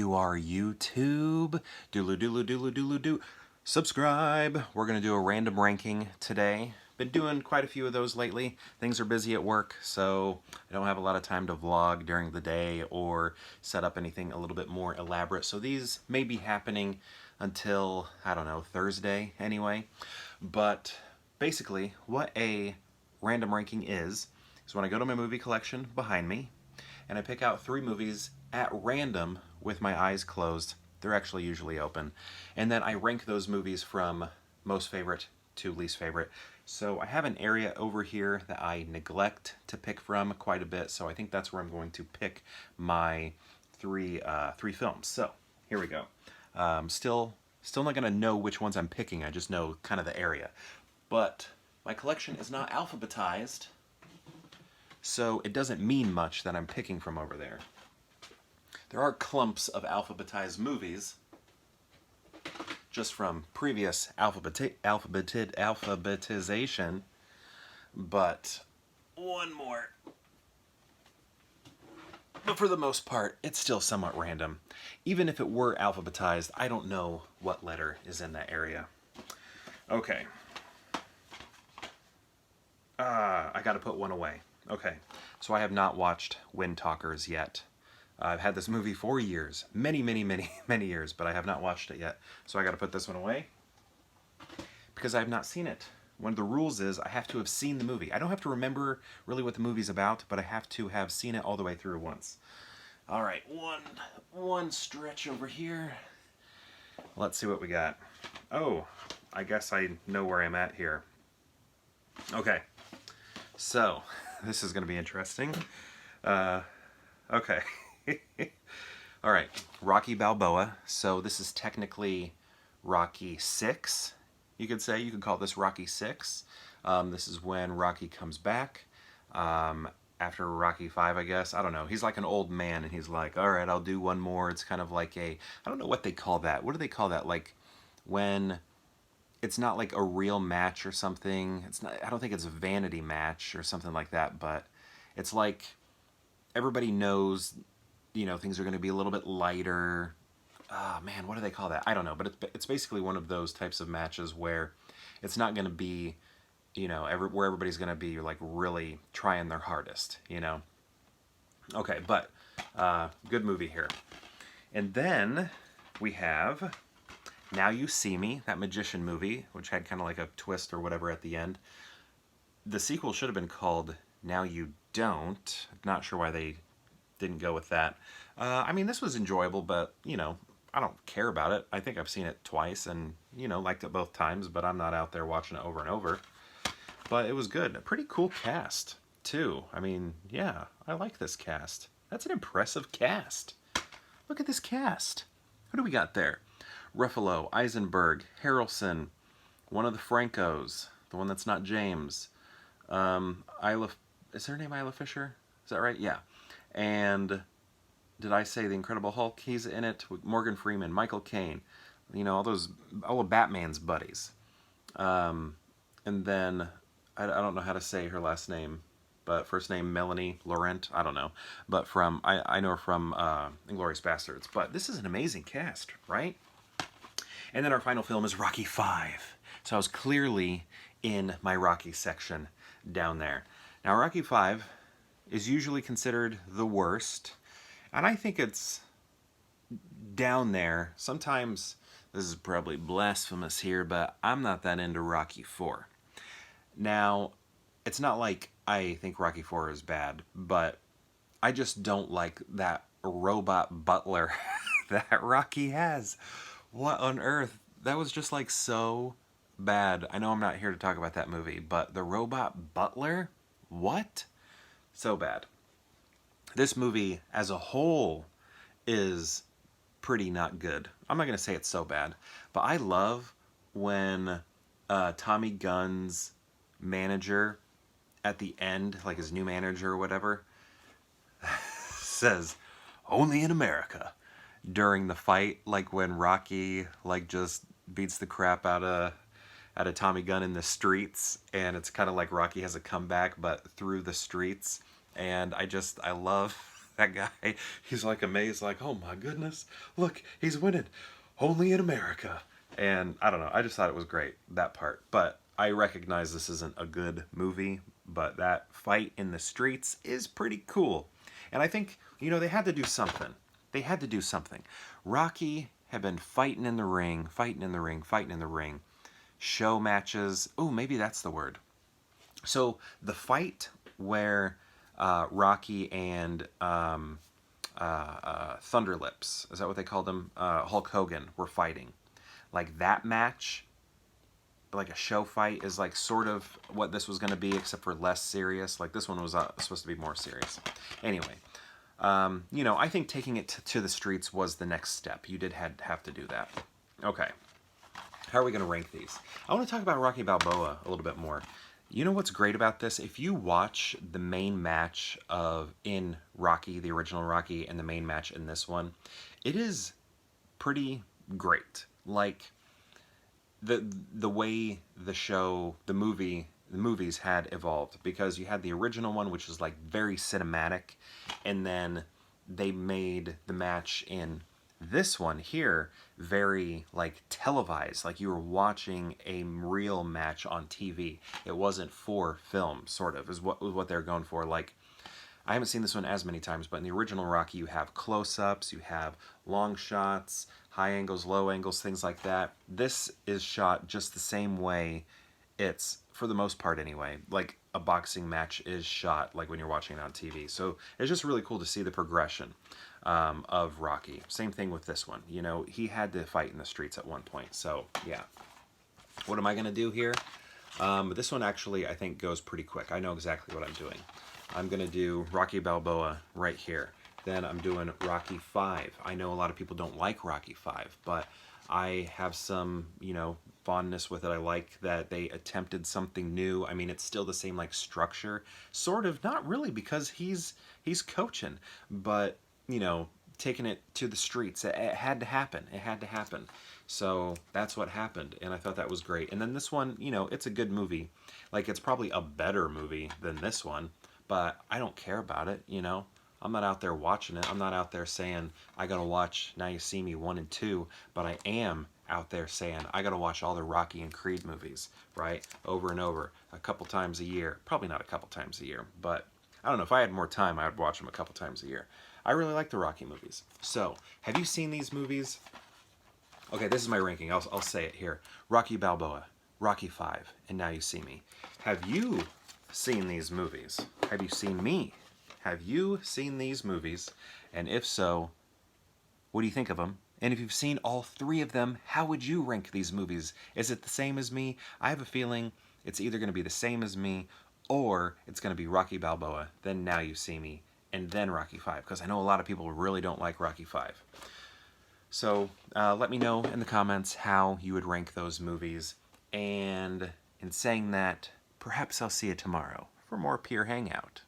you are YouTube. Doodle doodle doodle doodle doo. Subscribe. We're going to do a random ranking today. Been doing quite a few of those lately. Things are busy at work, so I don't have a lot of time to vlog during the day or set up anything a little bit more elaborate. So these may be happening until, I don't know, Thursday anyway. But basically, what a random ranking is when I go to my movie collection behind me, and I pick out 3 movies at random with my eyes closed. They're actually usually open. And then I rank those movies from most favorite to least favorite. So I have an area over here that I neglect to pick from quite a bit, so I think that's where I'm going to pick my three films. So here we go. Still not gonna know which ones I'm picking, I just know kind of the area. But my collection is not alphabetized, so it doesn't mean much that I'm picking from over there. There are clumps of alphabetized movies just from previous alphabetization, but one more. But for the most part, it's still somewhat random. Even if it were alphabetized, I don't know what letter is in that area. Okay. I gotta put one away. Okay, so I have not watched Wind Talkers yet. I've had this movie for years, many years, but I have not watched it yet. So I got to put this one away because I have not seen it. One of the rules is I have to have seen the movie. I don't have to remember really what the movie's about, but I have to have seen it all the way through once. All right, one stretch over here. Let's see what we got. Oh, I guess I know where I'm at here. Okay, so this is going to be interesting. Okay. All right, Rocky Balboa. So this is technically Rocky 6, you could say. You could call this Rocky 6. This is when Rocky comes back after Rocky 5, I guess. I don't know. He's like an old man, and he's like, all right, I'll do one more. It's kind of like a, I don't know what they call that. What do they call that? Like when it's not like a real match or something. It's not. I don't think it's a vanity match or something like that, but it's like everybody knows, you know, things are going to be a little bit lighter. Oh man, what do they call that? I don't know, but it's basically one of those types of matches where it's not going to be, you know, where everybody's going to be like really trying their hardest, you know. Okay, but good movie here. And then we have Now You See Me, that magician movie, which had kind of like a twist or whatever at the end. The sequel should have been called Now You Don't. I'm not sure why they didn't go with that. I mean, this was enjoyable, but, you know, I don't care about it. I think I've seen it twice and, you know, liked it both times, but I'm not out there watching it over and over. But it was good. A pretty cool cast, too. I mean, yeah, I like this cast. That's an impressive cast. Look at this cast. Who do we got there? Ruffalo, Eisenberg, Harrelson, one of the Francos, the one that's not James. Is her name Isla Fisher? Is that right? Yeah. And did I say the Incredible Hulk? He's in it with Morgan Freeman, Michael Caine, you know, all of Batman's buddies. And then I don't know how to say her last name, but first name Mélanie Laurent. I don't know, but I know her from Inglourious Basterds. But this is an amazing cast, right? And then our final film is Rocky 5. So I was clearly in my Rocky section down there. Now Rocky 5 is usually considered the worst, and I think it's down there. Sometimes, this is probably blasphemous here, but I'm not that into Rocky 4. Now, it's not like I think Rocky 4 is bad, but I just don't like that robot butler that Rocky has. What on earth? That was just like so bad. I know I'm not here to talk about that movie, but the robot butler? What? So bad. This movie as a whole is pretty not good. I'm not going to say it's so bad, but I love when Tommy Gunn's manager at the end, like his new manager or whatever, says, "Only in America," during the fight, like when Rocky like just beats the crap out of Tommy Gunn in the streets, and it's kind of like Rocky has a comeback but through the streets. And I love that guy, he's like amazed, like, oh my goodness, look, he's winning. Only in America. And I don't know, I just thought it was great, that part. But I recognize this isn't a good movie, but that fight in the streets is pretty cool. And I think, you know, they had to do something. They had to do something. Rocky had been fighting in the ring, fighting in the ring, fighting in the ring. Show matches. Oh, maybe that's the word. So the fight where Rocky and Thunderlips, is that what they called him? Hulk Hogan were fighting. Like that match, like a show fight, is like sort of what this was going to be, except for less serious. Like this one was supposed to be more serious. Anyway, you know, I think taking it to the streets was the next step. You did have to do that. Okay. How are we going to rank these? I want to talk about Rocky Balboa a little bit more. You know what's great about this? If you watch the main match in Rocky, the original Rocky, and the main match in this one, it is pretty great. Like the way the movies had evolved, because you had the original one, which was like very cinematic, and then they made the match in this one here very like televised, like you were watching a real match on TV. It wasn't for film, sort of, is what they're going for. Like, I haven't seen this one as many times, but in the original Rocky, you have close-ups, you have long shots, high angles, low angles, things like that. This is shot just the same way. It's, for the most part anyway, like a boxing match is shot, like when you're watching it on TV. So it's just really cool to see the progression of Rocky. Same thing with this one. You know, he had to fight in the streets at one point. So, yeah. What am I going to do here? This one actually, I think, goes pretty quick. I know exactly what I'm doing. I'm going to do Rocky Balboa right here. Then I'm doing Rocky 5. I know a lot of people don't like Rocky 5, but I have some, you know, fondness with it. I like that they attempted something new. I mean, it's still the same, like, structure. Sort of, not really, because he's coaching, but, you know, taking it to the streets. It had to happen. It had to happen. So that's what happened, and I thought that was great. And then this one, you know, it's a good movie. Like, it's probably a better movie than this one, but I don't care about it, you know? I'm not out there watching it. I'm not out there saying, I gotta watch Now You See Me 1 and 2, but I am out there saying, I gotta watch all the Rocky and Creed movies, right? Over and over, a couple times a year. Probably not a couple times a year, but I don't know. If I had more time, I would watch them a couple times a year. I really like the Rocky movies. So, have you seen these movies? Okay, this is my ranking. I'll say it here. Rocky Balboa, Rocky 5, and Now You See Me. Have you seen these movies? Have you seen me? Have you seen these movies? And if so, what do you think of them? And if you've seen all three of them, how would you rank these movies? Is it the same as me? I have a feeling it's either going to be the same as me, or it's going to be Rocky Balboa, then Now You See Me, and then Rocky 5, because I know a lot of people really don't like Rocky 5. So let me know in the comments how you would rank those movies. And in saying that, perhaps I'll see you tomorrow for more Peer Hangout.